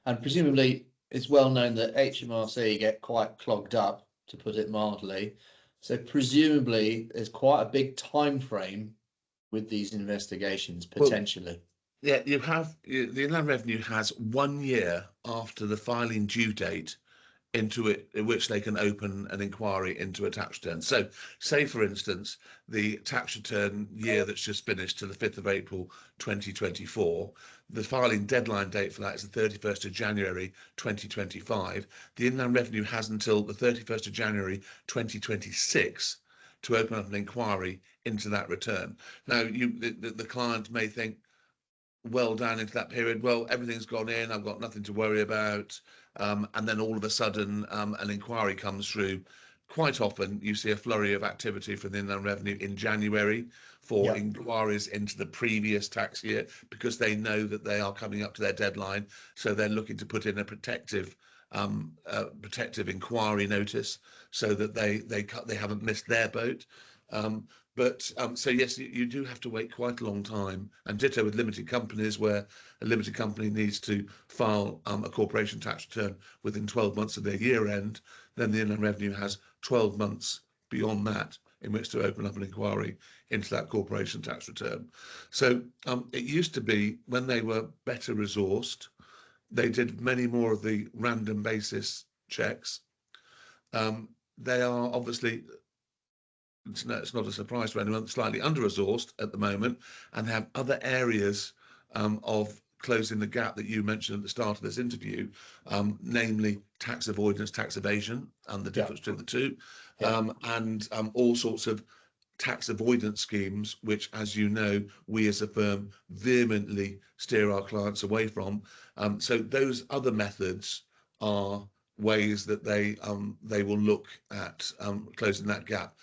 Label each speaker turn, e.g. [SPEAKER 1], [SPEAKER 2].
[SPEAKER 1] And presumably it's well known that HMRC get quite clogged up, to put it mildly. So presumably there's quite a big time frame with these investigations
[SPEAKER 2] Well,
[SPEAKER 1] potentially.
[SPEAKER 2] yeah, the Inland Revenue has 1 year after the filing due date into it, in which they can open an inquiry into a tax return. So, say for instance, the tax return year that's just finished to the 5th of April 2024, the filing deadline date for that is the 31st of January 2025. The Inland Revenue has until the 31st of January 2026 to open up an inquiry into that return. Now, the client may think, well down into that period, well, everything's gone in, I've got nothing to worry about. And then all of a sudden, an inquiry comes through. Quite often, you see a flurry of activity from the Inland Revenue in January for
[SPEAKER 1] Yeah.
[SPEAKER 2] inquiries into the previous tax year because they know that they are coming up to their deadline. So they're looking to put in a protective inquiry notice so that they haven't missed their boat. So yes, you do have to wait quite a long time, and ditto with limited companies, where a limited company needs to file a corporation tax return within 12 months of their year end. Then the Inland Revenue has 12 months beyond that in which to open up an inquiry into that corporation tax return. So it used to be, when they were better resourced, they did many more of the random basis checks. They are obviously, it's not a surprise to anyone, slightly under-resourced at the moment, and have other areas of closing the gap that you mentioned at the start of this interview, namely tax avoidance, tax evasion, and the
[SPEAKER 1] Yeah.
[SPEAKER 2] difference between the two,
[SPEAKER 1] Yeah.
[SPEAKER 2] and all sorts of tax avoidance schemes, which, as you know, we as a firm vehemently steer our clients away from. So those other methods are ways that they will look at closing that gap.